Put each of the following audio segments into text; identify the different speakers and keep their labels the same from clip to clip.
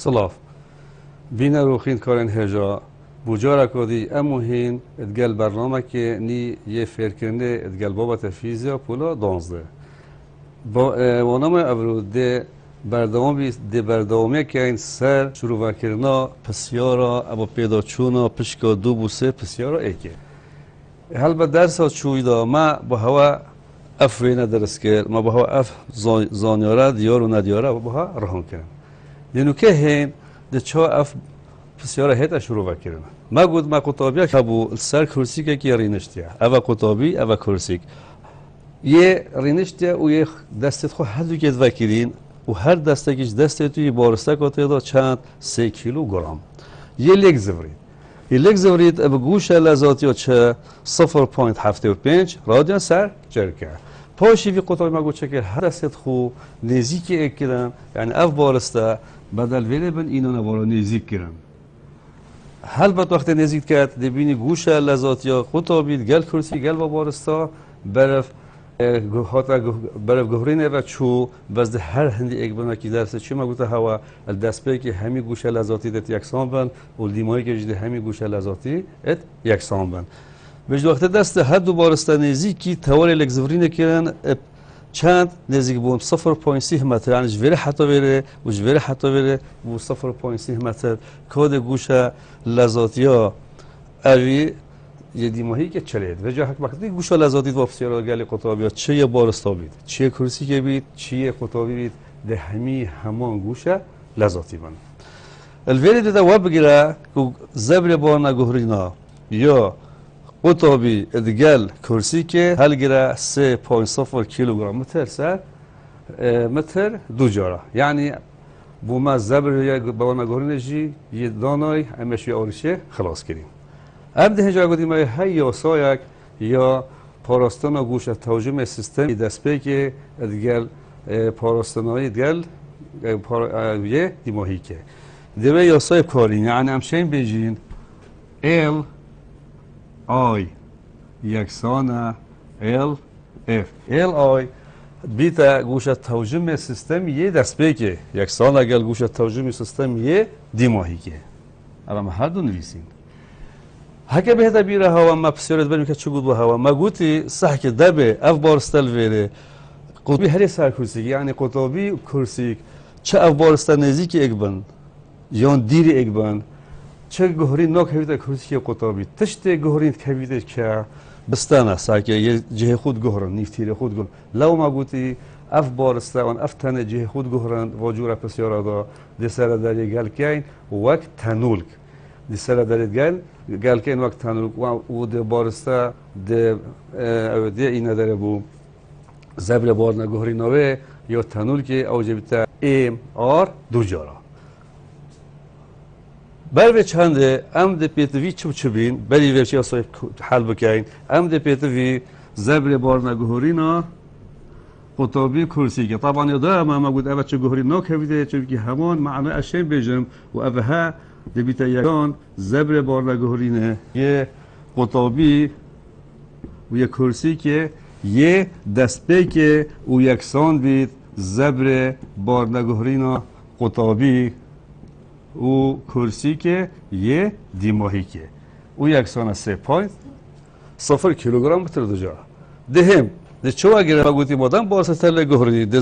Speaker 1: صلاف بین روخین کارن هجا بوجارا کودی اموهین ادگل برنامه که نی یه فرکنده ادگل بابت فیزیا پولا 12 با وانام ابروده بردوامی که این سر شروع کردن پسیارا ابا پیدا چونا پشکا دو بوسه پسیارا ایکه هل به درس چوی دا ما با هوا افرین درس کرد ما با هوا اف زانیاره دیار و ندیاره با هوا رهان کردن دینو که هین ده چه اف پسیارا هیتا شروع کردن ما گفت ما کتابی که ابو سر کرسی که رینشتیه اوا کتابی اوا کرسی یه رینشتیه و یه دستت خو هدو که وکیلین و هر دستکیش دسته توی بارسته کاته دا چند 3 کیلوگرم یه لیک زورید یه لیک زورید اب گوش لذاتی چه 0.75 رادیان سر جرکه پاشی وی قطعی ما گوشه که هر دستت خو نزیک اکرم یعنی اف بارسته بدل ویله بن اینو نوارا نزیک کرم هل بعد وقت نزیک کرد دبینی گوش لذاتی قطعی بید گل کرسی گل با بارسته برف برای گهرینه و چو باز هر هندی یک بنا کی درس چی ما گفته هوا دست به که همی گوشه لذاتی دت یکسان بن و دیمایی که جده همی گوشه لذاتی ات یکسان بن بج وقت دست هر دو بارسته نزیکی توال لگزورینه کردن چند نزدیک بون 0.3 متر یعنی جوری حتی بره و جوری حتی بره و 0.3 متر کد گوشه لذاتی ها اوی یه دیماهی که چلید و جا حق وقتی گوش لذاتی و بسیار گلی قطابی چه یه بارستا بید چه کرسی که بید چه یه قطابی بید ده همان گوش لذاتی بند الویلی ده واب بگیره که زبر بار نگهرینا یا قطابی ادگل کرسی که هل گیره 3.0 کیلوگرم متر سر متر دو جارا یعنی بو ما زبر یا بار نگهرینه جی یه دانای همشی آرشه خلاص کریم ام ده جا گفتیم هی یا سایک یا پاراستان گوش توجیم سیستم دست به که دیگر پاراستانایی دیگر یه دیماهی که دیگه یا سای کارین یعنی همچنین بجین ال آی یکسان ال اف ال آی بیت گوش توجیم سیستم یه دست به که یکسان اگر گوش توجیم سیستم یه دیماهی که الان هر دو نویسین هکه بهده بیره هوا ما پسیارت بریم که چه گود با هوا ما گوتی صح که دبه اف بارستل ویره قطبی هری سر کرسی یعنی قطبی کرسی چه اف بارستل نزیک ایک بند یا دیر ایک بند چه گهری ناک هویده کرسی که قطبی تشت گهری هویده که بستانه سعی که یه جه خود گهرن نیفتیر خود گهرن لو ما گوتی اف بارستل و اف تنه جه خود گهرن واجور پسیارا دا دسر داری گل کین وقت تنولک دیسر دارید گل که این وقت تنول و ده بارسته ده اینه داره بو زبر بار نگهری نوه یا تنول که اوجه بیتا ایم آر دو جارا بر به چنده ام ده پیتوی چو بین بری ویچی اصای حل بکین ام ده پیتوی زبر بار نگهری نا قطابی کرسی که طبعا یاده ما گود اوه چه گهری ناک هویده چون که همان معنی اشین بیجم و اوه ها دبیت یکان زبر بار نگهرینه یه قطابی و یه کرسی که یه دسته که او یکسان بید زبر بار نگهرینه قطابی و کرسی که یه دیماهی که او یکسان 3.0 کیلوگرم متر دو جا دهم ده چو اگر ما گوییم آدم بارسته لگهری ده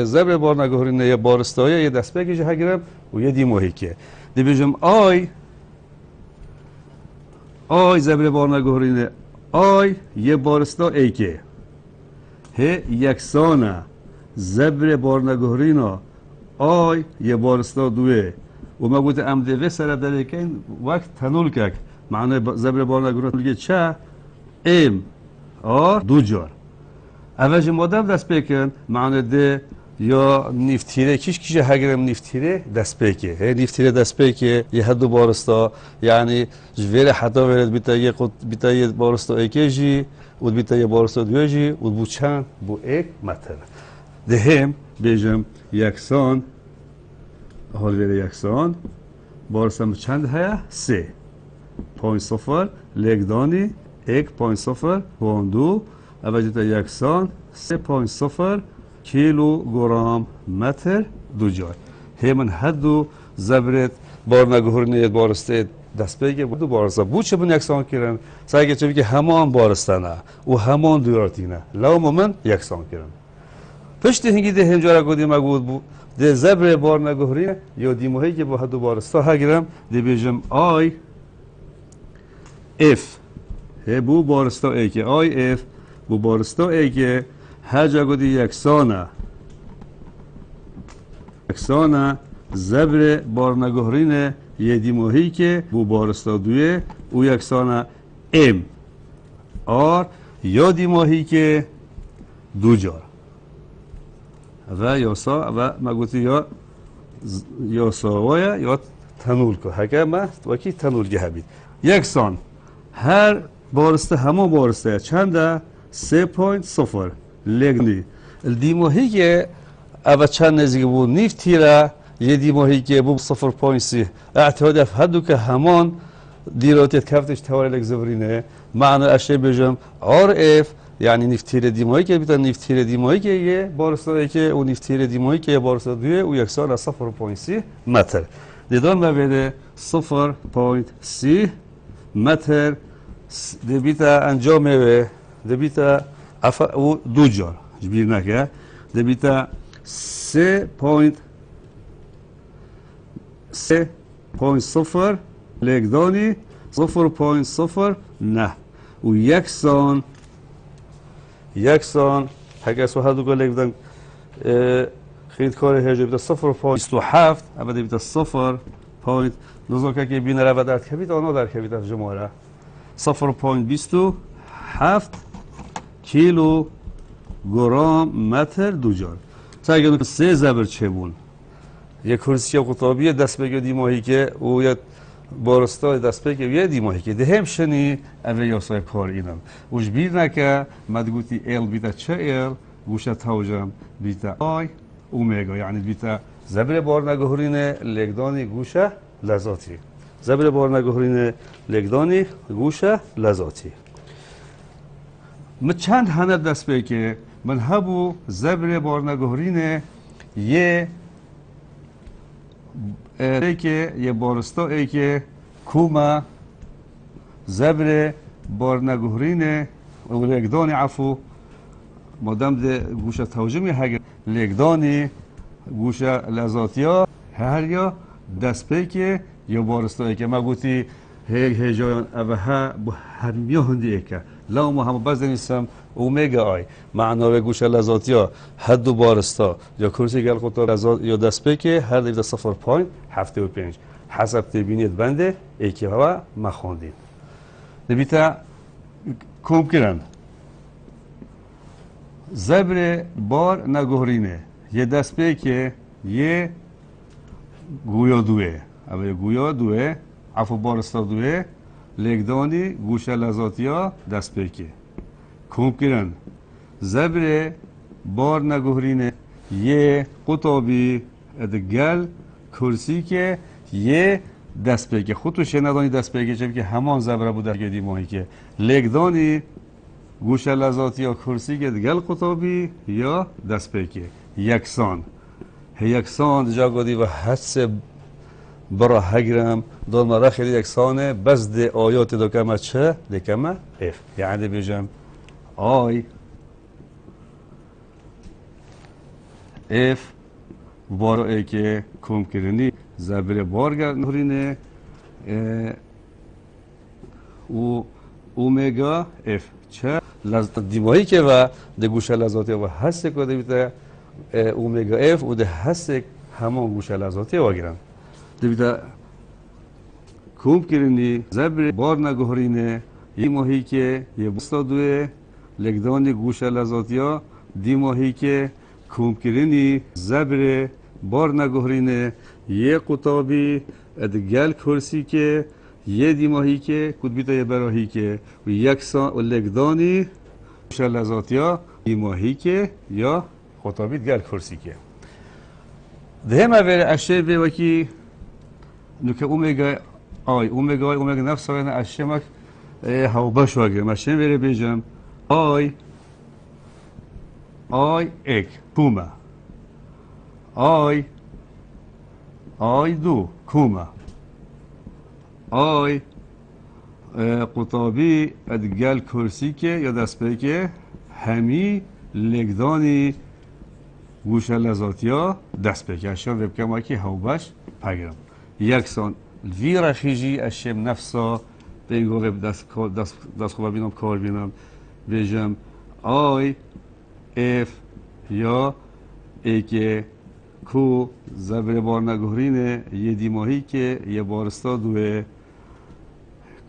Speaker 1: زبر بار نگهرینه یه بارستایی یه دسته که جه گرم و یه دیماهی که دی بجم آی زبر بار نگهرینه آی یه بارستا ای که ه یکسانه زبر بار نگهرینه آی یه بارستا دوه و ما گوته ام دوی سر در کن وقت تنول که معنی زبر بار نگهورینه چه ام آر دو جار اوج مادم دست بکن معنی ده یا نیفتیره کیش هگرم نیفتیره دست بکه هی نیفتیره دست بکه یه حدو بارستا یعنی جویر حتا ورد بیتا یه بارستا ایکیجی و بیتا یه بارستا دویجی و بو چند بو ایک متر ده هم بیجم یکسان حال ویره یکسان بارستم چند هیا؟ 3.0 لگدانی 1.0 پوندو اوجتا یکسان 3.0 کیلوگرم متر دو جای همین حدو زبرت بار نگهورینه بارسته دست بگه دو بارسته بود چه بون یکسان کردن سعی چه بگه همان بارستانه و همان دویارتینه لو من یکسان کردن پشت هنگی ده هنجارا گودی مگود بود ده زبر بار نگهورینه یا دیموهی که با حدو بارسته هگرم ده بیجم آی اف بو بارسته ای که آی اف بو بارسته ای که هر جا گودی یکسانه زبر بار نگهورینه یه دیموهی که بو بارستا دویه او یکسانه ام آر یا دیموهی که دو جار و یاسا و مگوتی یا یاساوایه یا تنول که هکه ما وکی تنول گه بید یکسان هر بارسته همه بارسته چنده 3.0 لگنی دیموهی که اوه چند نزدیک بود نیفت تیره یه دیموهی که بود 0.3 اعتقاد افهدو که همان دیراتیت کفتش تواری لگ زبرینه معنی اشتر بجم آر اف یعنی نیفتیر دیموهی که بیتا نیفتیر دیموهی که یه بارسته که و نیفتیر دیموهی که یه بارسته دویه و یکسان 0.3 متر دیدان ببینه 0.3 متر دی بیتا انجام میوه دی بیتا او دو جار جبیر نکه دی بیتا 3.0 لگدانی 0.0 نه و یکسان هگه سو هدو که لگدان خیلی کار هرجه بیتا 0.27 اما دی بیتا 0. نزدیک که بین رو در کبید آنها در کبید از جمعه 0.27 کیلو گرم متر دو جار سعی سه زبر چه بون یک کرسی قطابی دست بگه دیماهی که او یه بارستا دست بگه یه دیماهی که ده همشنی اوه یاسای کار اینم وش بیر نکه مدگوتی ایل بیتا چه ایل گوشه توجم بیتا آی اومگا یعنی بیتا زبر بار نگهورینه لگدانی گوشه لذاتی زبر بار نگهورینه لگدانی گوشه لذاتی من چند هنه دست بگه من هبو زبر بار نگهورینه یه که یه بارستا ای که کوما زبر بار نگهورینه و لگدانی عفو مادم ده گوشه توجمی هگر لگدانی گوشه لذاتیا هر یا دست بگه یا بارستا ای که ما گوتی هی جایان اوه با هرمیه هندی ایکه لا ما هم باز نیستم اومگا آی معنی گوشه لذاتیا حد و بارستا یا کرسی گل قطار لذات یا دست بکه هر دیده 0.75 حسب تبینیت بنده ایکی هوا مخوندین نبیتا کم کرن زبر بار نگهورینه یه دست بکه یه گویا دوه اوه گویا دوه عفو بارستا دوه لگدانی گوشه لذاتیا دست بکه کم کرن زبر بار نگهورینه یه قطابی ادگل کرسی که یه دست بکه خودتو شنیدانی دست بکه چه که همان زبره بوده گدی ماهی که لگدانی گوشه لذاتیا کرسی که ادگل قطابی یا دست بکه یکسان جا گدی و حس برا هگرم دون مرا خیلی یکسانه بس ده آیات دو کمه چه ده کمه اف یعنی بیجم آی اف بارو ای که کم کرنی زبر بارگر نهرینه و اومگا اف چه لذت دیمایی که و ده گوشه لذاتی و حس که ده بیتا اومگا اف و ده حس همون گوشه لذاتی و گرم دبیتا کوم کرنی زبر بار نگهرینه ی ماهی که یه بستا دوه لگدانی گوش لذاتیا دی ماهی که کوم کرنی زبر بار نگهرینه یه قطابی ادگل کرسی که یه دی ماهی که کد بیتا یه براهی که و یکسان و لگدانی گوش لذاتیا دی ماهی که یا قطابی دگل کرسی که ده ما بره اشی به وکی نوکه اومگا اومگا نفس آینه اشیمک هاو باش واگه ماشین بره بیجم آی اک کوما آی دو کوما آی قطابی ادگل کرسی که یا دست به که همی لگدانی گوش لذاتیا دست به که اشیان وبکم که هاو باش پگرم یکسان وی رخیجی اشیم نفسا بینگو دست خوب بینم کار بینم بیجم آی اف یا ایکه کو زبر بار نگهرینه یه دیماهی که یه بارستا دوه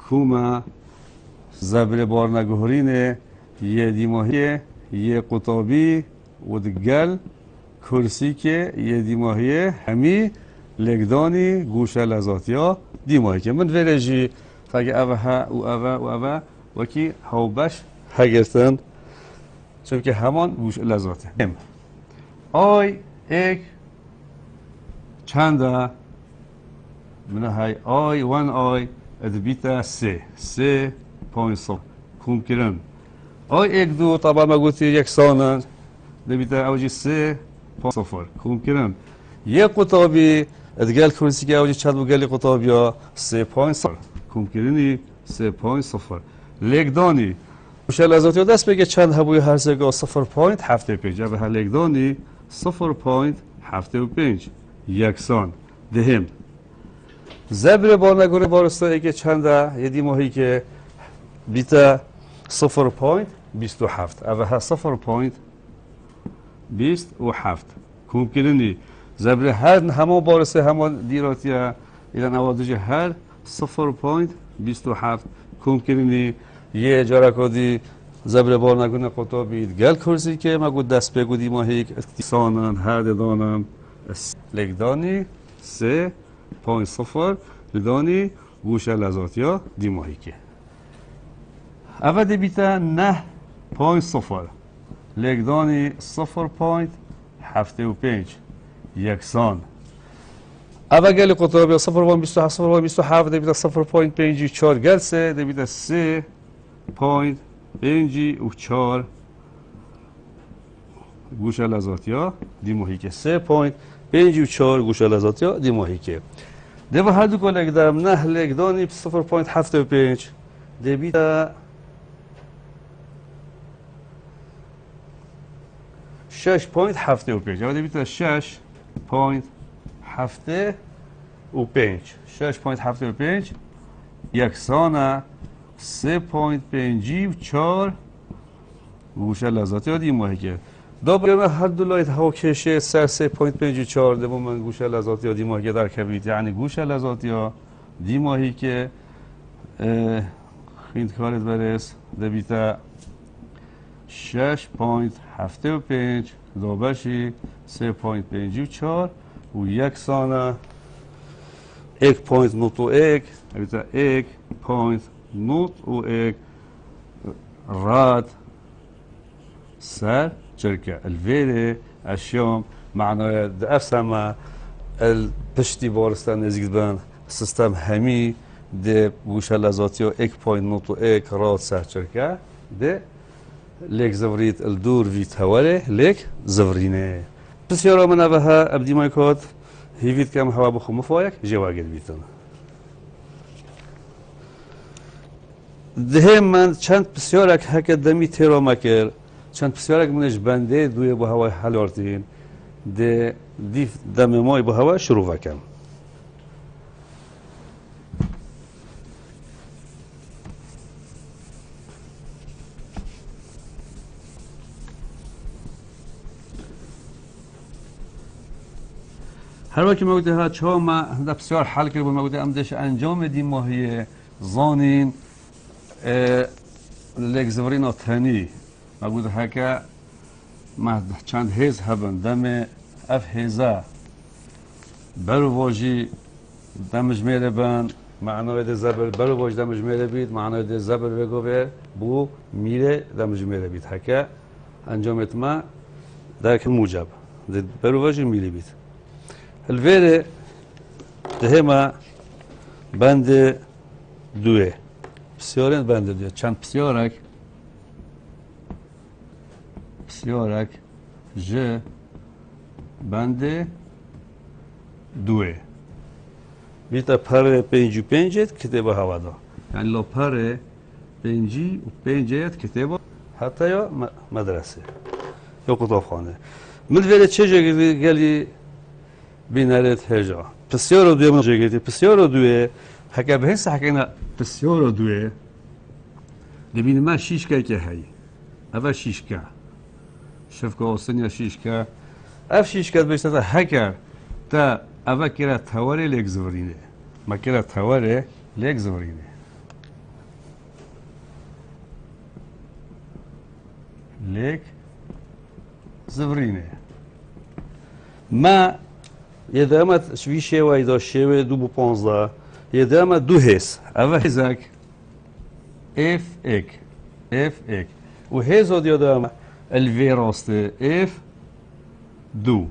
Speaker 1: کوما زبر بار نگهرینه یه دیماهی یه قطابی و دگل کرسی که یه دیماهی همی لگدانی گوش لذاتیا دیماهی که من ورجی فاگه اوه وکی هاوبش هگرتن چون که همان گوش لذاته آی ایک چنده منه های آی وان آی ادبیتا سه پوینت صفر کوم کرن آی ایک دو طبعا ما قلت يكسانا ادبیتا اوجی سه پوینت صفر کوم کرن یه قطابی ادگل کرسی که اوجی چند بگلی قطابیا سه پوینت صفر کوم کرنی سه پوینت صفر لگدانی گوش لذاتی دست بگه چند هبوی هر زگاه 0.75 به هر لگدانی 0.75 یکسان دهم زبر بار نگونه بارستا که چنده یه دیماهی که بیتا 0.27 اوه ها 0.27 کوم کرنی زبر هر همان بارسته همان دیراتیه ایلان اوادوجه هر 0.27 کوم کرنی یه جارا کدی زبر بار نگونه قطابید گل کرسی که ما گود دست بگو دیماهی اکتسانن هر دانم لگدانی 3.0 لگدانی گوش لذاتیا دیماهی که اول بیتا 9.0 لگدانی 0.75 یکسان اول گل قطابی 0.27 بیتا 0.54 گلسه بیتا 3.54 گوش لذاتیا دیماهی که 3.54 گوش لذاتیا دیماهی که ده هر دو کلک دارم نه لگدانی 0.75 ده بیتا 6.75 ده بیتا 6.75 یکسانه 3.54 گوش لذاتی دیماهی که دوباره هر دو لایت هوا کشه سر 3.54 دوم من گوش لذاتی دیماهی در کبید یعنی گوش لذاتی دیماهی که خیلی کارت برس دویتا 6.75 دوباشی 3.54 و یکسانه 1.01 دویتا 1.01 راد سر شركة الفيري الشوم معنا دافسما البشتي بورستان نزيدبان سيستم همي ده بوش لازاتيو 1.01 راد سر شركة ده ليك زفريت الدور فيت هوالي ليك زفرينه بس يارا من أبها أبدي مايكات هيفيت كم هوا بخو مفايك جواجد بيتنا ده من چند بسیارک هک دمی تیرا مکر چند بسیارک منش بنده دوی با هوای حلارتین ده دیف دم مای با هوا شروع وکم هر وقت موجود ها چه ما هنده بسیار حل کرد موجود امدش انجام دیم ماهی زانین لگزورین و تنی موجود ها که ما چند هیز هبن دم اف هیزا برو واجی دمج میره بند معنای ده زبر برو واج دمج میره بید معنای ده زبر بگو بو میره دمج میره بید هکه انجامت ما در که موجب ده برو واجی میره بید الویره ده ما بند دوه بسیارین بند دوه چند بسیارک ج بند دوه بیتا پر پنجی پنجت کتابه هوا دا یعنی لو پر پنجی و پنجت کتابه حتی یا مدرسه یا کتابخانه مدویره چه جایی گلی بینارت هجا بسیار دوه من جایی بسیار دوه حکه به هست حکه بسیار دوه دبین ما شیشکه که هی اول شیشکه شفکه آسانی شیشکه اف شیشکه بیشتر تا هکر تا اول کرا تواره لیک زورینه ما کرا تواره لیک زورینه لیک زورینه ما یه دامت شویشه و ایدا شوه 2 با 15 یه دامت 2 هست اول هزک اف اک و هزا دیو دامت الوی راسته اف دو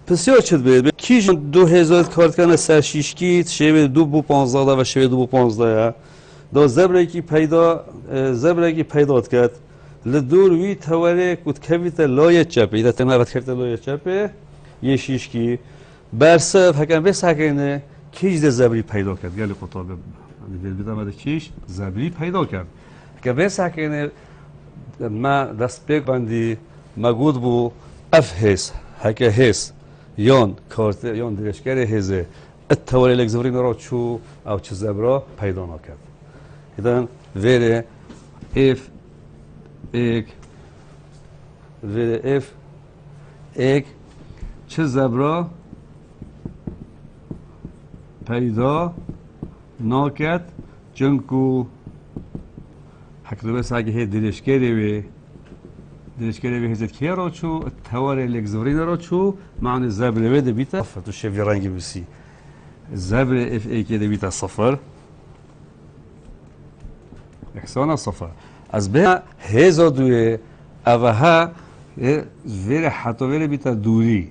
Speaker 1: بسیار چند بید کیش 2000 کارت کنه سر شیشکیت شوه 2 با 15 و شوه 2 با 15 دا زبره کی پیدا کرد لدور وی تواره کود کویت لایه چپه ایده تنوت کرده لایه چپه یه شیشکی برسه فکر بس حکنه کیش ده زبری پیدا کرد گلی قطابه بیدم ده کیش زبری پیدا کرد که بس حکنه ما دست پیک بندی مگود بو اف هست حکه هست یان کارت یان درشگر هزه اتواره لک زبری نرا چو او چه زبرا پیدا نکرد ایدن ویره اف ایک چه زبرا پیدا نکرد چونکو حکتوبه ساگه هی درشگری وی هزت که را چو تواره لگزورین را چو معنی زبر وی ده بیتا تو شفی رنگی بسی زبر اف ای که ده بیتا صفر اکسانا صفر از به هزا دوی اوها ویر حتی ویر بیتا دوری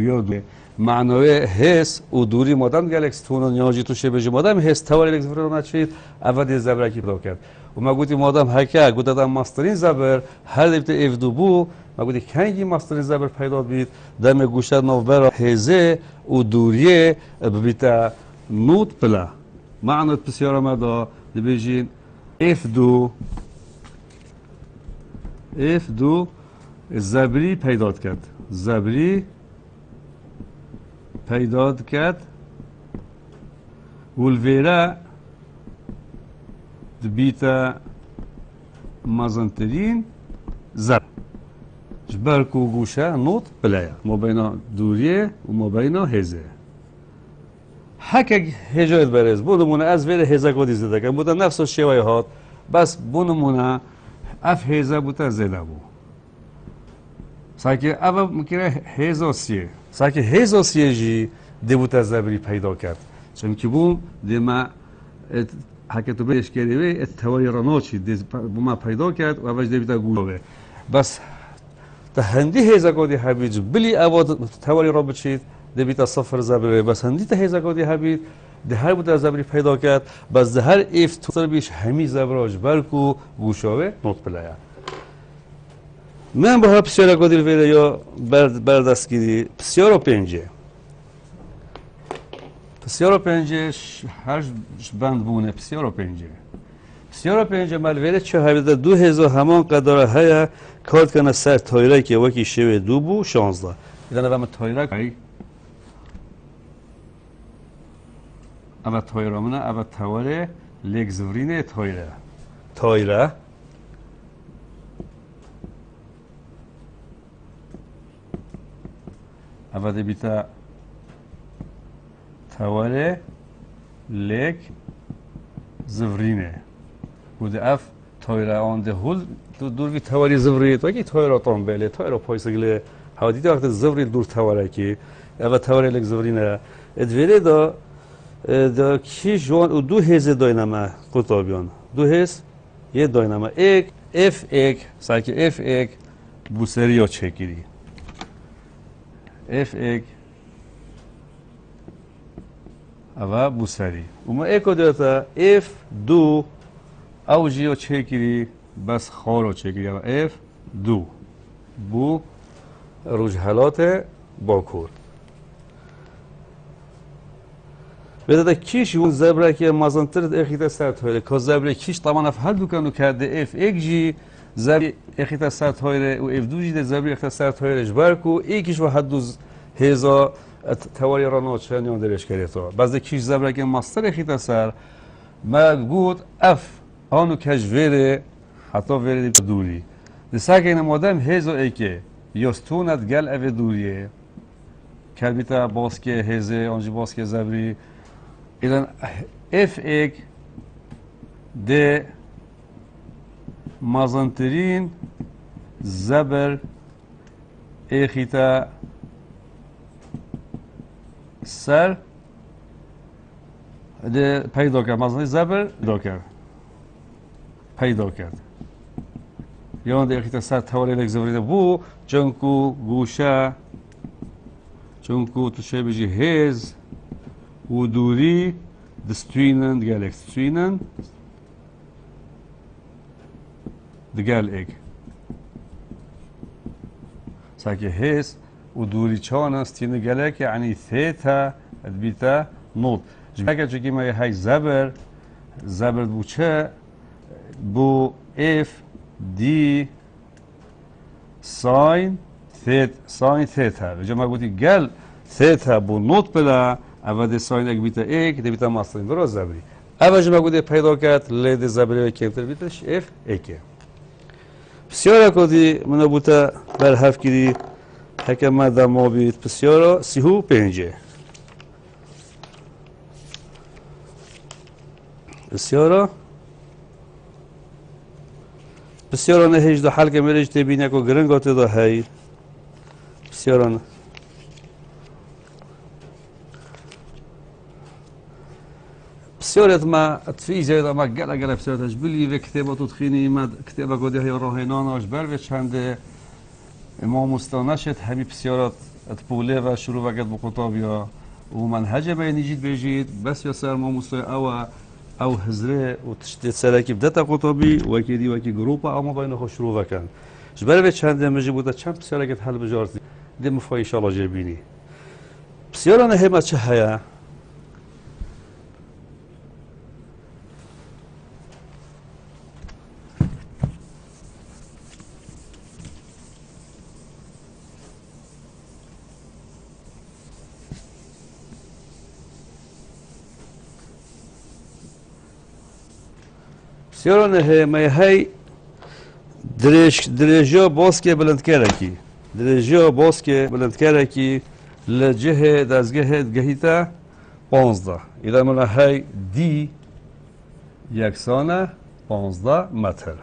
Speaker 1: ها دوی معنای هست و دوری مادم گلکس تونو نیاجی تو شبه مادم هست تواری لگزورین را نچید اول ده زبر اکی پیدا کرد و ما گویی مادام هکه گویی ماسترین زبر هر دیگه اف دو بو ما گویی کنگی ماسترین زبر پیدا بید دم گوشت نوبر هزه و دوریه بیتا نوت پلا معنی بسیار مدا دبیجین اف دو زبری پیدا کرد ولویرا دبیتا مازنترین زب جبرکو گوشه نوت بلایا ما بین دوریه و ما بین هزه حکه هجایت برز بونمونه از ویر هزه کودی زده کن بوده نفس و شوی هات بس بونمونه اف هزه بوده زده بو ساکه اول مکره هزا سیه جی دی بوده زبری پیدا کرد چون که بوم دی ما حکه تو بهش کردی اتواری رانوچی ما پیدا کرد و اوج دیتا گوله بس تا هندی هزا کودی حبیج بلی اواد تواری را بچید دیتا صفر زبره بس هندی تا هزا کودی حبیج ده هر بود زبری پیدا کرد بس ده هر ایف تو بیش همی زبراج برکو گوشاوه نوت بلایا من با هر بسیار کودی ویره یا بردست گیری بسیار و پنجه هر بند بونه بسیار و پنجه مالویره چه هایده 2000 همان قدر هیا کارت کنه سر تایره که وکی شوه 2 بو 16 ایدن اوام تایره که اوه تایره منه اوه تواره لگزورینه تایره اوه بیتا تاوره لک زفرینه بوده اف تایره آن ده هول دور بی تاوری زفری تو اگه تایره تانبله تایره پایسگله هادی وقت زفری دور تاوره کی اوه تاوره لک زفرینه ادویره دا کی جوان و دو هزه داینامه قطابیان دو هز یه داینامه ایک اف ایک ساکی اف ایک بوسری یا چکیری اف ایک اوه بوسری اما ایکو دیتا اف دو اوجی یا چکیری بس خارو چکیری اوه اف دو بو رجحلات باکور بدأ کیش اون زبره که مازنتر اخیت سرت هایره که زبره کیش طبعا افهل دوکنو کرده اف ایک جی زبره اخیت سرت هایره و اف دو جی ده زبره اخیت سرت هایره جبر کو ایکیش و حد دوز هزا تواری رانو چه نیان درش کرده تا بعضی کیش زبره که ماستر اخیت سر ما گود اف آنو کش ویره حتی ویره دوری دسته که این مادم هزا ایکه یاستونت گل او دوریه کلبیتا باسکه هزه آنجی باسکه زبری إذن اف ایک ده مازنترین زبر ایخیتا سر ده پیدا کرد مازنترین زبر پیدا کرد یان ده ایخیتا سر توالی لک زبریده بو چونکو گوشه چونکو تو چه بجی هز و دوری دستوینن دگل اک دستوینن دگل اک ساکه هست و دوری چان است این دگل اک یعنی ثیتا ادبیتا نوت جمعه که ما یه های زبر بو چه بو اف دی ساین ثیتا جمعه گوتی گل ثیتا بو نوت بلا اول ده ساین اگه بیتا ایک ده بیتا ماسترین درست زبری اول جمعه گوده پیدا کرد لید زبری و کمتر بیتش اف ایکه بسیار کدی منو بوتا بر هفت کردی حکم مدام ما بیت بسیارا سیهو پنجه بسیارا نه هیچ دو حلقه میرج تبینه که گرنگات دا هی بسیارا نه بسیارت ما تفیزه دا ما گله بسیارتش بلی و کتابات تخینی ما کتابا گودی های راهناناش بر و چنده ما مستانشت همی بسیارت اتپوله و شروع وقت بقطابیا و منهج بینیجید بجید بس یا سر ما مستای او هزره و تشتید سرکی بدتا قطابی وکی وکی گروپا اما بین خوش شروع وکن جبر به چنده مجی بوده چند بسیارت حل بجارتی ده مفای ایشالا جبینی بسیاران همت چه هیا بسیاران همه های درجه باسکه بلند کرکی درجه باسکه بلند کرکی لجه دزگه گهیتا 15 ایده من های دی یکسانه 15 متر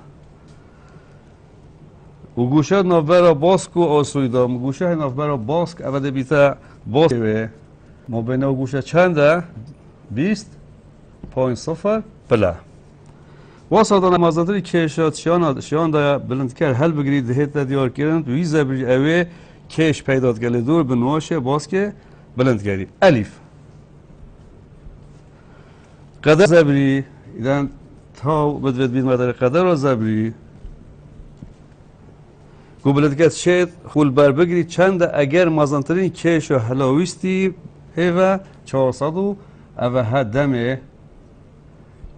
Speaker 1: و گوشه نوبرا باسک و آسویدام گوشه نوبرا باسک اوده بیتا باسک ما بین گوشه چنده 20.0 پله واسطاً مازادری کشات شیان دا بلند کرد هل بگیرید دهت دیار کردن وی زبری اوه کش پیدات گله دور به نوشه باز که بلند کردی الف قدر زبری ایدن تا بدوید بین مدر قدر و زبری گو بلند کرد شد خول بر بگیرید چند اگر مازادترین کش و هلاویستی هوا 400 و اوه دمه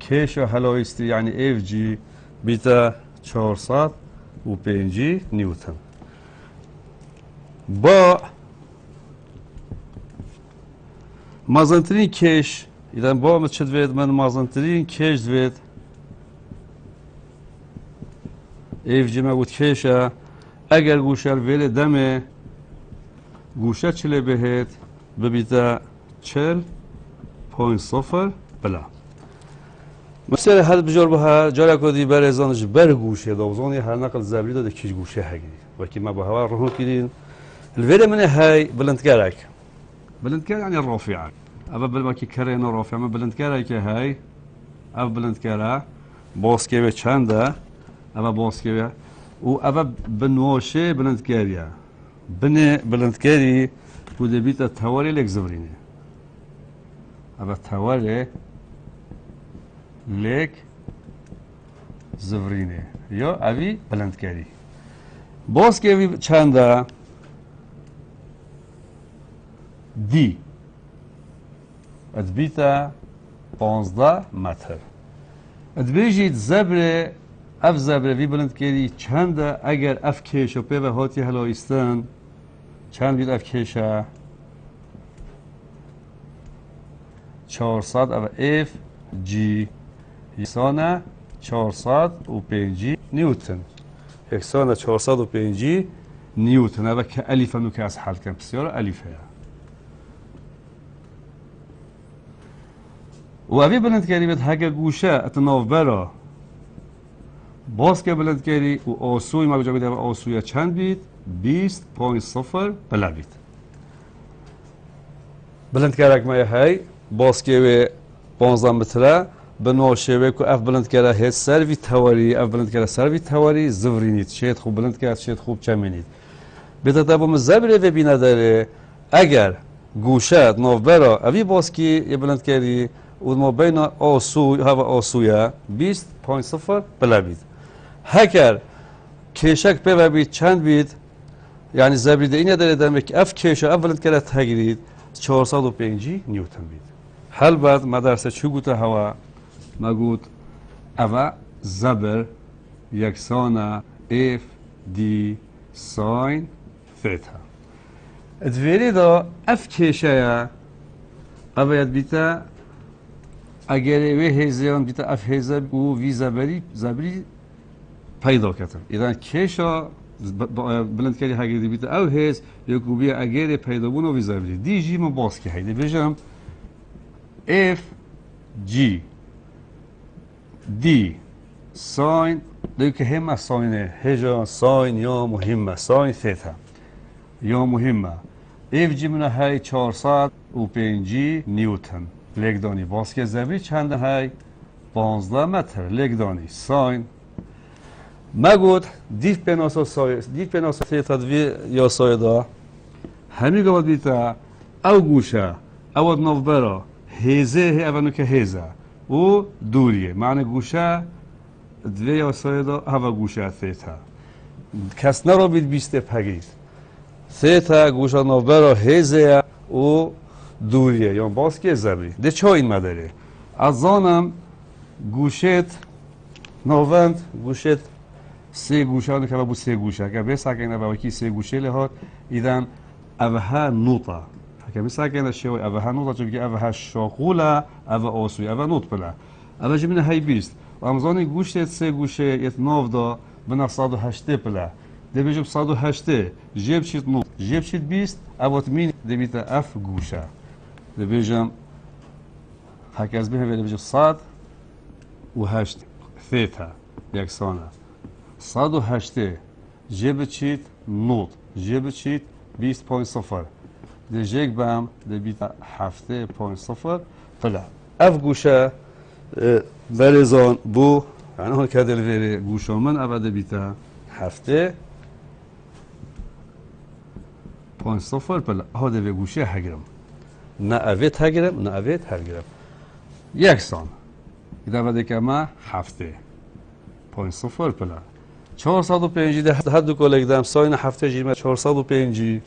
Speaker 1: کش و هلاویستی یعنی اف جی بیتا 405 نیوتن با مازنترین کش ایدن با مچه دوید من مازنترین کش دوید اف جی ما گود کشه اگر گوشر ویل دمه گوشه چله بهت ببیده 40.0 بلا مثل هر بجار به هر جاری کدی بر زانش بر گوشه دوزانی هر نقل زبری داده کیش گوشه هگی وکی ما به هوا روح کردین الفيديو من هاي بلندكارك بلندكار يعني الرافعة أبا بالماكي كرينا رافعة ما بلندكارك هاي أبا بلندكارا باسكيبه چنده أبا باسكيبه و أبا بنوشه بلندكاريا بني بلندكاري بوده بيتا توالي لك زبريني أبا توالي لك زبريني يا أبي بلندكاري باسكيبه چنده دی ادبیتا 15 متر ادبیجید زبر اف زبر وی بلند کردی چند اگر اف کشو پی و هاتی هلایستن چند بید اف کشه 400 او اف جی یکسانه 405 نیوتن یکسانه 405 نیوتن او که الیف نو که از حل کن بسیار الیفه و اوی بلند کردی بید هگه گوشه اتناف برا باز که بلند کردی و آسوی ما بجا بیده و آسوی چند بید 20.0 بلا بید بلند کردک ما های باز که 15 متره به نوشه که اف بلند کرده هست سروی تواری اف بلند کرده سروی تواری زورینید شید خوب بلند کرد شید خوب چمینید بیده تبا زبره و بینه داره اگر گوشه ناف برا اوی باز که یه بلند کردی و ما بین آسوی هوا آسویا 20.0 بلا بید هکر کشک به بید چند بید یعنی زبریده اینه داره دمه که اف کشه اولند کرده تگیرید 405 نیوتن بید حل بعد مدرسه چو گوته هوا ما گوت اوه زبر یکسانه اف دی ساین ثیتا ادویری دا اف کشه اوه ید بیته اگر وی هزیان بیت اف هزار او وی زبری پیدا کردن ایران کشا بلند کردی هگری بیت او هز یک بیا اگر پیدا بون وی زبری دی جی ما باز که هیده بجم اف جی دی ساین دیگه که همه ساینه هجا ساین یا مهمه ساین ثیتا یا مهمه اف جی من های 405 نیوتن لگدانی باز که زبری چند های 15 متر لگدانی ساین مگود دیف پناسا سایه دیف پناسا ثیتا دوی یا سایه دا همی گواد بیتا او گوشه او ناف برا هزه اونو که هزه و دوریه معنی گوشه دوی یا سایه دا او گوشه ثیتا کس نرو بید بیسته پگید ثیتا گوشه ناف برا هزه و دوریه یا باز که زبری ده چه این مداره از آنم گوشت نووند گوشت سه گوشه هانو که با سه گوشه اگر بساکنه با وکی سه گوشه لحاد ایدن اوها نوتا اگر بساکنه شوی اوها نوتا چون که اوها شاقوله اوها آسوی اوها نوت بله اوها جمینه های بیست و امزانی گوشت سه گوشه ایت ناو دا بنا 108 بله ده بجم 108 جیب چید نوت جیب چید بیست اوات مین ده بیتا اف گوشه ده بجم هک از به بجم 108 ثیتا یکسانه 108 جیب چید نوت جیب چید 20.0 ده جیگ بام ده بیتا 7.0 فلا اف گوشه برزان بو یعنی هون که دل ویره گوشه من اول ده بیتا 7.0 فلا ها ده گوشه هگرم نه اویت هگرم نه اویت هگرم یکسان ایده بده که ما 7.0 پلا 405 ده حد کلک دم ساین 7 جیمه 405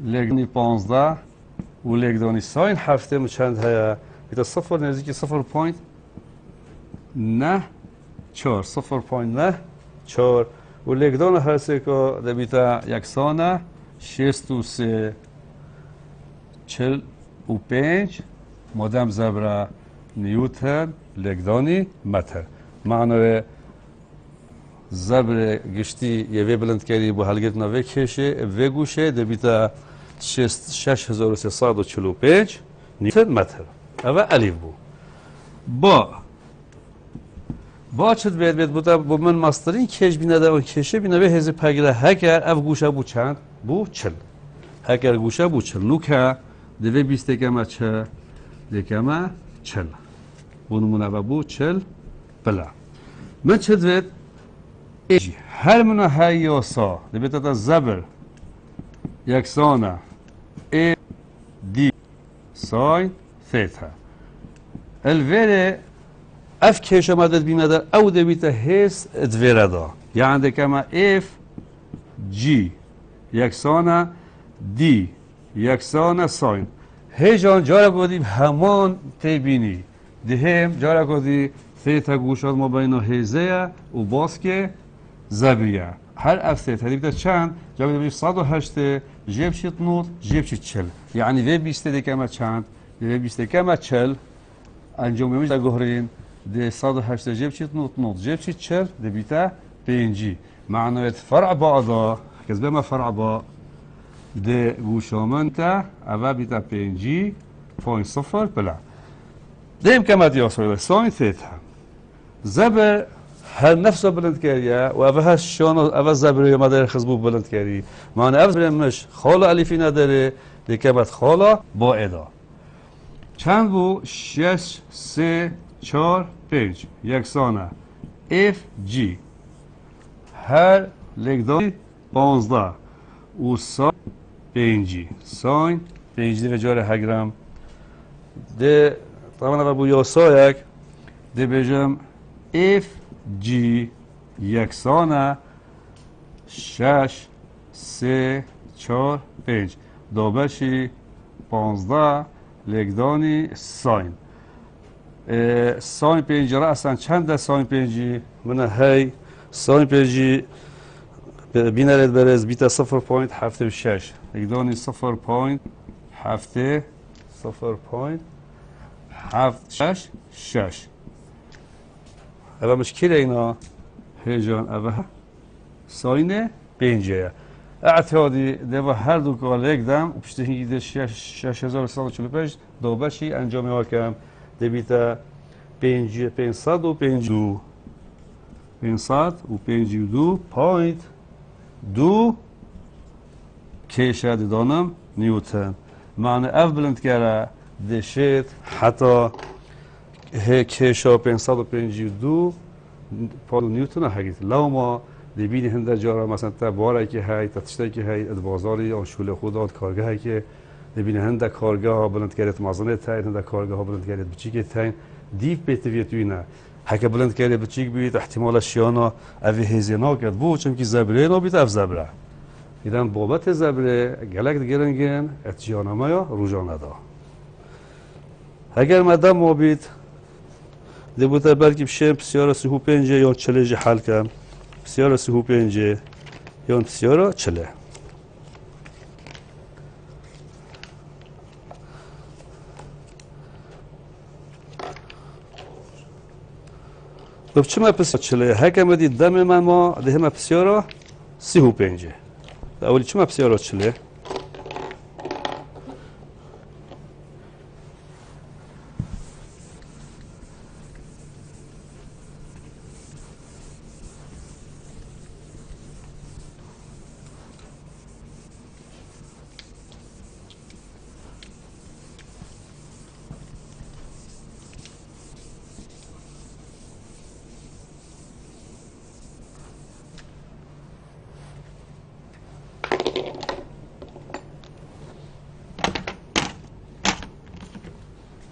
Speaker 1: لگنی 15 و لگدانی ساین 7 چند هیا ایده صفر نزدیک 0.9 4 0.9 و لگدان هر سه که دبیتا یکسانه 63 45 مادم زبره نیوتن لگدانی متر معنی زبر گشتی یه وی بلند کردی با هلگرتنا وی کشه وی گوشه دبیتا 6345 نیوتن متر اوه الیف بو با چت بید بودا با من ماسترین کش بینه ده اون کشه بینه به هزی پگیره هکر اف گوشه بو چند بو چل هکر گوشه بو چل نوکه دوی بیسته کمه چه دیکمه چل بونمونه بو چل بلا من چت بید ایجی هر منو های یاسا دبیتا تا زبر یکسانه ای دی ساین ثیتا الویره اف کش مدد بینه در او دبیتا هست ادویره دا یعنی دکمه اف جی یکسانه دی یکسانه ساین هیجان جارا کدی همان تی بینی دهم جارا کدی ثیتا گوشات ما بین هیزه و باز که زبریه هر اف ثیتا دبیتا چند جا بدی 108 جیب شیت نوت جیب شیت چل یعنی وی بیسته دکمه چند وی بیسته کمه چل انجام میشه گهرین ده 108 جيب شيت نوت جيب شيت شر ده بيتا بينجي معنوية فرع بعضا كذا ما فرع با ده گوشامنتا اول بيتا بينجي بوينت صفر بلا ده كما ديوصل ساين ثيتا زبر هل نفسه بلند كاريا وأفها شون أفها زبر ما داره خزبو بلند كاري معنى أفزبر مش خاله ألفي نداره ده كبت خاله با ادا چند بو 6 3 4 5 یکسانه اف جی هر لگدان 15 و ساین پنجی ساین پنجی و جار هگرم ده طبعا اول بو یاسا یک ده بجم اف جی یکسانه 6 3 4 5 دوبشی 15 لگدانی ساین ساین پنجی را اصلا چند ساین پنجی من هی ساین پنجی بینرد برز بیتا 0.76 لگدانی 0.76 اول مشکل اینا هیجان اول ساین پنجیه اعتیادی دو هر دو کار لگدم و پشت هنگی 6145 دوبشی انجامی ها کم دبیتا 552 پوینت دو کشد دانم نیوتن معنی اف بلند کرده دشت حتی کشا 552 نیوتن هگیت لو ما دبینی هنده جارا مثلا تا باره که هی تا تشتی که هی ادبازاری آن شوله خودات کارگاه که دبینی هنده کارگاه ها بلند کرده مازنه تاین هنده کارگاه ها بلند کرده بچی که تاین دیف بیتویت وینا هک بلند کرده بچیک بیت احتمال شیانا اوی هزینا کرد بو چون که زبره نبید اف زبره ایدن بابت زبره گلک دگرنگن اتجانا ما یا روزانه دا اگر مدام ما بید دبوتا بلکه بشه بسیار 35 یا 40 حل کم بسیار 35 یا بسیار 40 چه ما بسیار 40 هکم دید دم من ما ده ما بسیار 35 اولی چه ما بسیار 40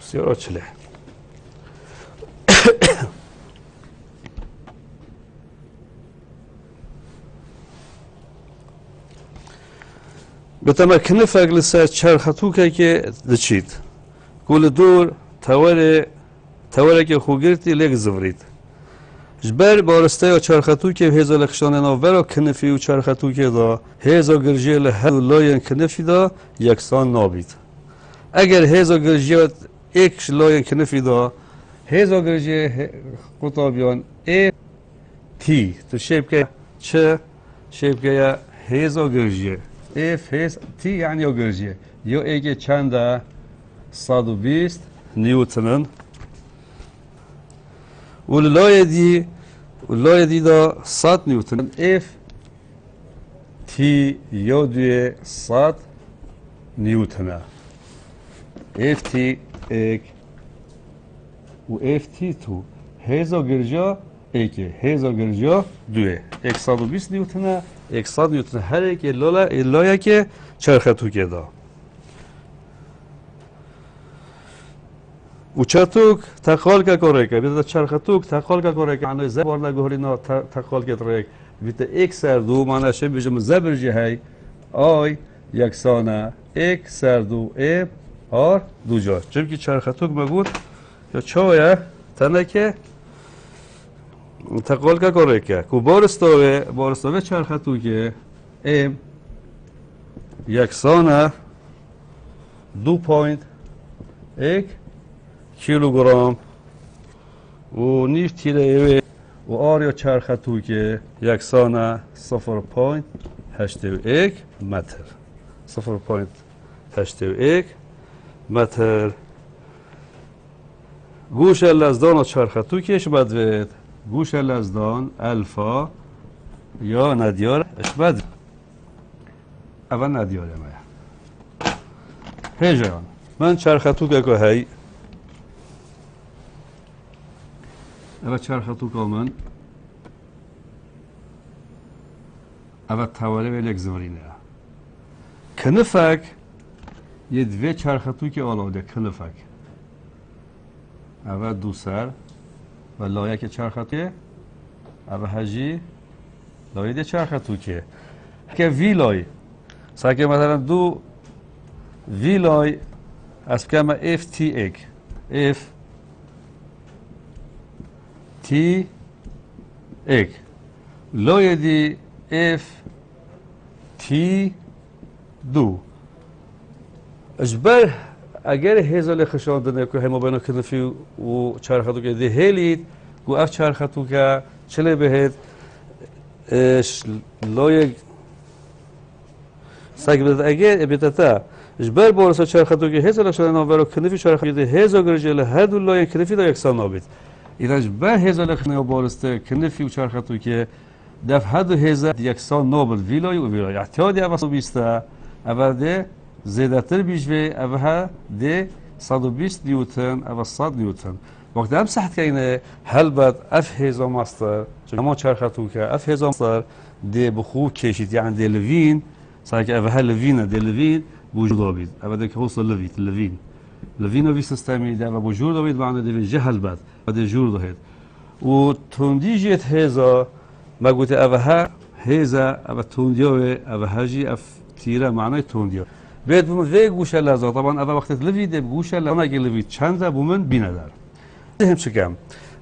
Speaker 1: بسیار 40 بتمكن فقل سر چرخ که دچید کل دور توره که خوگرتی لیک زورید جبر بارسته و چرخ که هزا لخشان ناورا کنفی و چرخ که دا هزا گرجی لحل لاین کنفی دا یکسان نابید اگر هزا گرجی یک لاین کنفی دا هزا گرجی قطابیان ای تی تو شبکه چه شبکه هیزا گرژیه اف هیز تی یعنی گرژیه یا اگه چنده 120 نیوتنن ولای دی دا 100 نیوتن اف تی یا دوی 100 نیوتنه اف تی ایک و اف تی تو هزا گرجا ایکه هزا گرجا دوه 120 نیوتنه 100 نیوتنه هر ایک لایه که چرخه تو که دا و چرتوک تقال که کاره که بیده چرخه توک تقال که کاره که معنی زبار نگوهری نا تقال که تره بیده ایک سر دو معنی شب بیجم زبر جه های آی یکسانه ایک سر دو ایب آر دو جا چون که چرخه توک مگود یا چایه تنه که تقال که کاره که که بارستاوه چرخه توکه ایم یکسانه 2.1 کیلوگرم و نیف تیره ایوه و آریا چرخه توکه یکسانه 0.81 متر 0.81 متر گوش لزدان و چرخه توکش بدوید گوش لزدان الفا یا ندیار اش بد اول ندیاره مایه هیجان من چرخه توکه که هی اول چرخه توکه من اول تواله به لگزورینه کنفک یه دوی چرخه توکه آلاده کنفک اول دو سر و لایه که چرخه توکه اول هجی لایه ده چرخه توکه که ویلای ساکه مثلا دو ویلای از کم اف تی ایک اف تی ایک لایه دی اف تی دو اجبر اگر هزال خشاندنه که همه بینو کنفی و چرخه تو که ده هلید گو اف چرخه تو که چله بهد لایه ساک بده اگر بیتتا اجبر بارسا چرخه تو که هزال خشاندنه نابرو کنفی چرخه ده هزا گرجله هر دو لایه کنفی دا یکسان نابید اینا اجبر هزال خشاندنه بارسته کنفی و چرخه تو که دف هر دو هزا یکسان نابل ویلای و ویلای احتیادی اول بیسته اول ده زیاده تر بیشوی اوه ده 120 نیوتن اوه 100 نیوتن وقتی هم صحت که اینه هل بد اف هزا ماستر چون ما چرخه تو که اف هزا ماستر ده بخو کشید یعنی ده لوین سعی که اوه لوینه ده لوین بوجود آبید اوه ده که حوصل لوین وی سیستمی ده و بوجود آبید معنی ده ویجه هل بد و ده جور دهید و تندی جیت هزا ما گوته اوه هزا اوه تندیاوه اوه هجی اف تیره معنی تندیاوه بيت بمن ذي جوشة لازا طبعا أبا وقت لفي ده بجوشة لأنا جي لفي چند بمن بينا دار هم شكام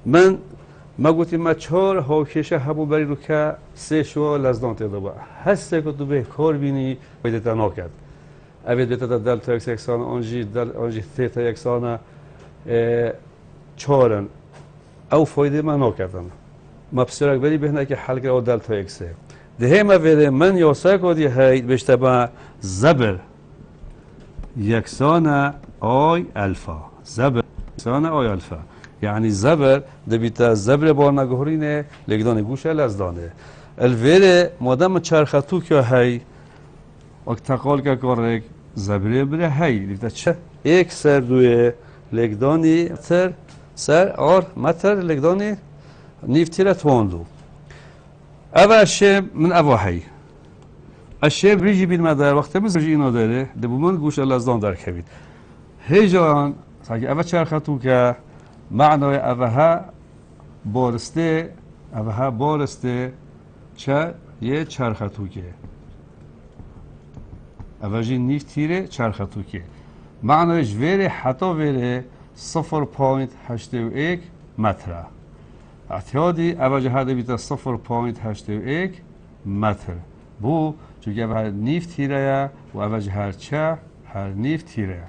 Speaker 1: من ما قلت ما چهار هاوکشه هبو بری رو که سه شو لزدان تیدا با هسته که تو به کار بینی باید تنها کرد اوید بیتا دل تا یکسانه آنجی تیتا یکسانه چهارن او فایده من نکردن ما بسیارک بری بهنه که حل کرد دل تا یکسه ده هم اویده من یاسه کردی هید بشته با زبر یکسان آی الفا زبر یکسان آی الفا یعنی زبر دبیتا زبر بار نگهرینه لگدان گوشه لزدانه الویره مادم چرخه تو که هی وقت تقال که کارک زبره بره هی دیتا چه ایک سر دوی لگدانی سر آر متر لگدانی نیفتیره تواندو اول شه من اوا هی اشیاء بریجی بین مدار وقتی من بریجی اینا داره دبومن گوش لزدان در کبید هیجان سعی اول چرخه تو که معنای اوها بارسته چه یه چرخه تو که اوجی نیف تیره چرخه تو که معنایش وره حتی وره 0.81 متر اعتیادی اوجه هده بیتا 0.81 متر بو چون هر نیف تیره و اوجه هر چه هر نیف تیره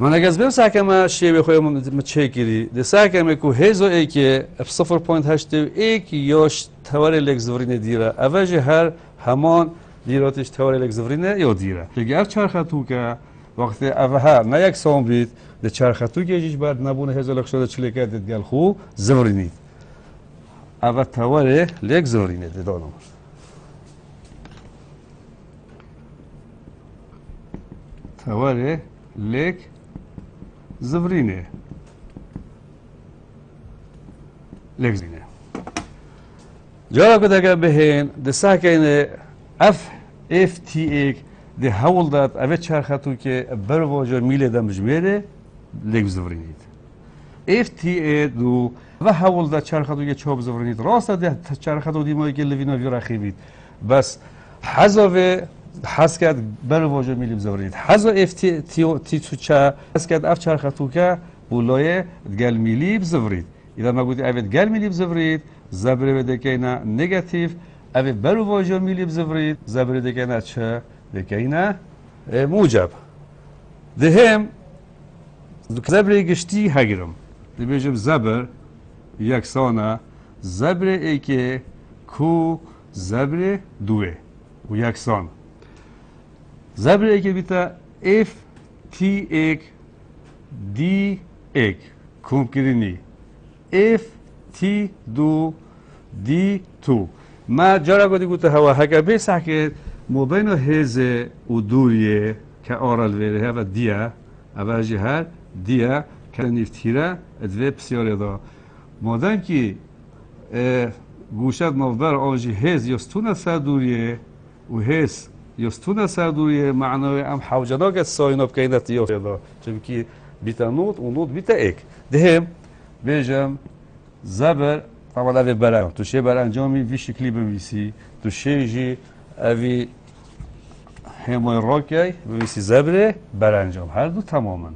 Speaker 1: من اگه از بیم سکم شیوه خواهیم چه گیری ده سکم که هزو ای که 0.81 یاش توار لگزورین دیره اوج هر همان دیراتش توار لگزورینه یا دیره دیگه اف چرخطو که وقتی اوها نه یک سام بید ده چرخطو که جیش بعد نبونه هزو لگشده چلی که دید گل خو زورینید اوه توار لگزورینه ده دانم توار لگ زورینه لگزینه جا که دیگه بهین دسته که اینه اف تی ایک ده حول داد اوه چرخطو که بر واجه میله دمج میره لگ زورینید اف تی ای دو و حول داد چرخطو که چوب زورینید راست ده چرخطو دیمایی که لوینا ویرا خیبید بس حذف حس کرد بر واژه میلیم زورید حذف اف تی تو چه حس کرد اف چرخطو که بولای گل میلیم زورید اذا ما گفتی اوید گل میلیم زورید زبر بده که اینا نگاتیو اوید بر واژه میلیم زورید زبر بده که اینا چه بده اینا موجب دهم زبر گشتی هگیرم دیبیجم زبر یکسانه زبر ای که کو زبر دوه و یکسان زبر ای که بیتا اف تی ایک دی ایک کم کرینی اف تی دو دی تو ما جارا گودی گوته هوا هکا بیسا که مبین هزه و دوریه که آرال ویره و دیا اوجی هر دیا که نیفتیره ادوه بسیاری دا مادن که گوشت مفبر آنجی هز یستونه سر دوریه و هز یستونه سر دوریه معنای ام حوجنا که سایناب که اینت یافته دا چون که بیتا نوت و نوت بیتا ایک دهم بیجم زبر طبعا اوی برنج تو شه برنجامی وی شکلی بویسی تو شه جی اوی همای راکی بویسی زبر برنجام هر دو تماما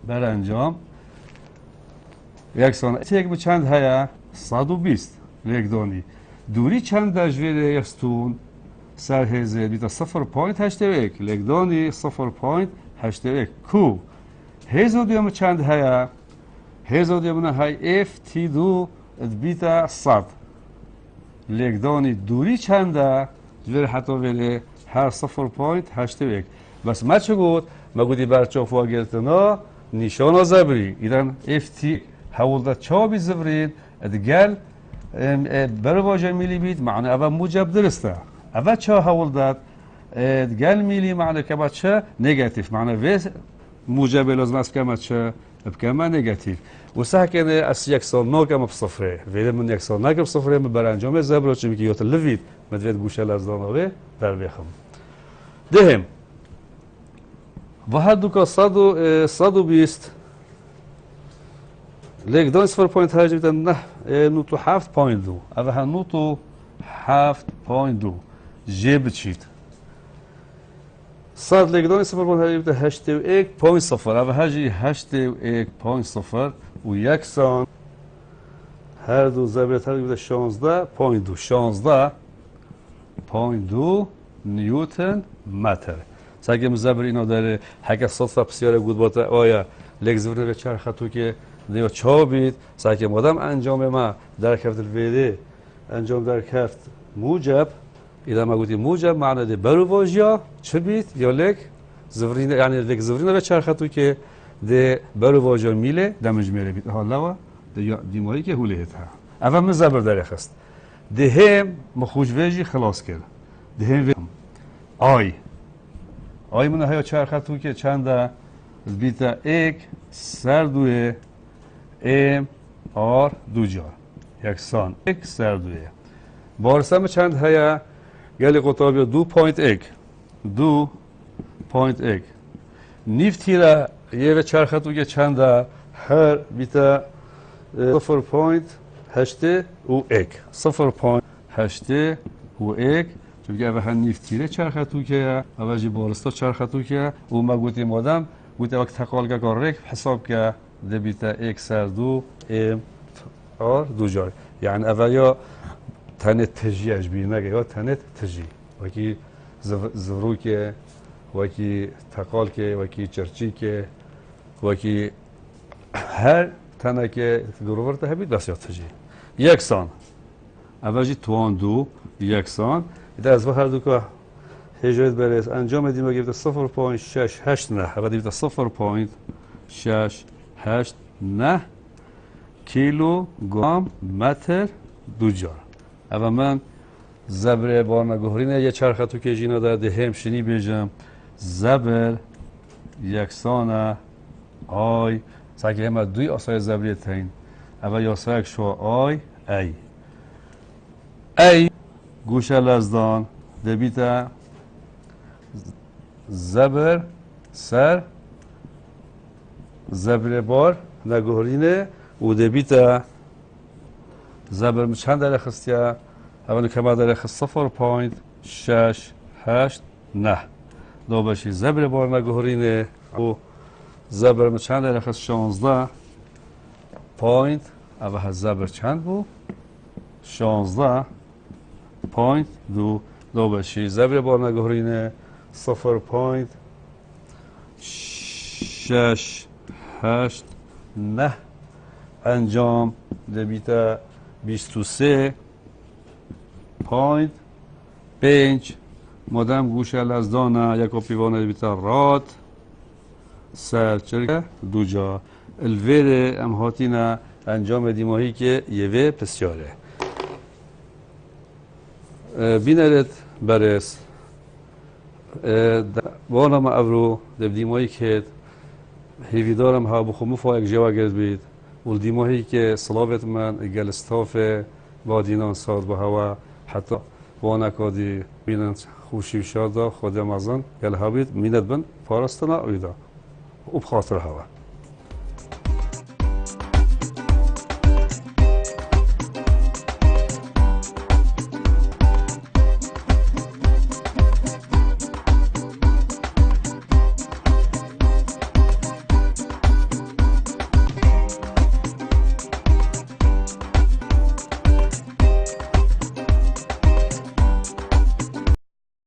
Speaker 1: برنجام یکسان یک به چند هیا 120 لگدانی دوری چند دجویره یستون سر هزه بیتا 0.81 لگدانی 0.81 کو هزو دیوم چند هیا هزو دیوم های اف تی دو بیتا 100 لگدانی دوری چنده جویر حتی ویره هر 0.81 بس ما چه گود ما گودی برچاف و گرتنا نشان زبری ایدن اف تی حول دا چابی زبرین ادگل برای واژه میلی بید معنی اول موجب درسته اول چه حول داد ادگل میلی معنی که بعد چه نگاتیف معنی ویس موجب لازم است که چه بکمه نگاتیف و سحکنه از یک سال ناکم بصفره ولی من یک سال ناکم بصفره من برانجام زبر چه میگی یوت لوید مدوید گوشه لازدانه بر بخم دهم و هر دو که 120 لیک دانس فور پوینت هرچی بیتن نه نوتو 7.2 اوه ها نوتو 7.2 جیب چید 100 لیک دانس فور پوینت هرچی بیتن 81.0 اوه ها جی 81.0 و یک سان هر دو زبیت هر بیتن 16.2 نیوتن متر سگم زبر اینو داره هک صد بسیار گود باته آیا لیک زبر به چرخطو که دیو چابید سعی مادام انجام ما در کفت الویده انجام در کفت موجب اذا ما گفتیم موجب معنی ده برو واژیا چه بید یا لک زورین یعنی لک زورین به چرخطو که ده برو واژیا میله دمج میره بید حالا ده دیمایی که هوله ها اول من زبر در خست ده هم مخوج ویجی خلاص کرد ده هم آی من های چرخطو که چنده بیتا ایک سر دوه ام آر دو جار یکسان یک سر دوه بارسم چند هیا گلی قطابی 2.1 نیفتی را یه و چرخطو که چنده هر بیتا 0.8 و یک 0.8 و یک چون که اوه نیفتیره چرخطو که اوه جی بارستا چرخطو که او ما گوتیم آدم گوتی وقت تقال که ریک حساب که ده بیتا ایک سر دو ام آر دو جار یعنی اوه یا تنت تجی اجبیر نگه یا تنت تجی وکی زورو که وکی تقال که وکی چرچی که وکی هر تنه که دورورت هبید بس یاد تجی یکسان اولی توان دو یکسان ایده از هر دو که هجایت برس انجام دیم و گفته 0.68 نه و دیوته 0.68 نه کیلو گرم متر دوجار اما من زبر بارنا گهرینه یه چرخه تو که جینا داده همشنی بیجم زبر یکسانه آی ساکی همه دوی آسای زبری تین اول یاسای شو آی ای گوشه لزدان دبیته زبر سر زبر بار نگهرینه و دبیته زبر چند داره خستیه اول کما داره خست 0.68 نه دو باشی زبر بار نگهرینه و زبر چند داره خست 16 پوینت اول زبر چند بود 16 پوینت دو باشی زبر بار نگهرینه 0.68 نه انجام دبیته 23 پوینت 5 مدام گوشه لزدانه یک پیوانه دبیته راد سرچرکه دو جا الویر ام هاتینا انجام دیماهی که یه بسیاره بینرت برس وانا ما ابرو دیماهی که هیویدارم ها بخومو فا یک جوا گرد بید و دیماهی که صلابت من گل استاف با دینان ساد با هوا حتی وانا کادی بینن خوشی شادا خود مازن گل هابید میند بن پارستنا اویدا و بخاطر هوا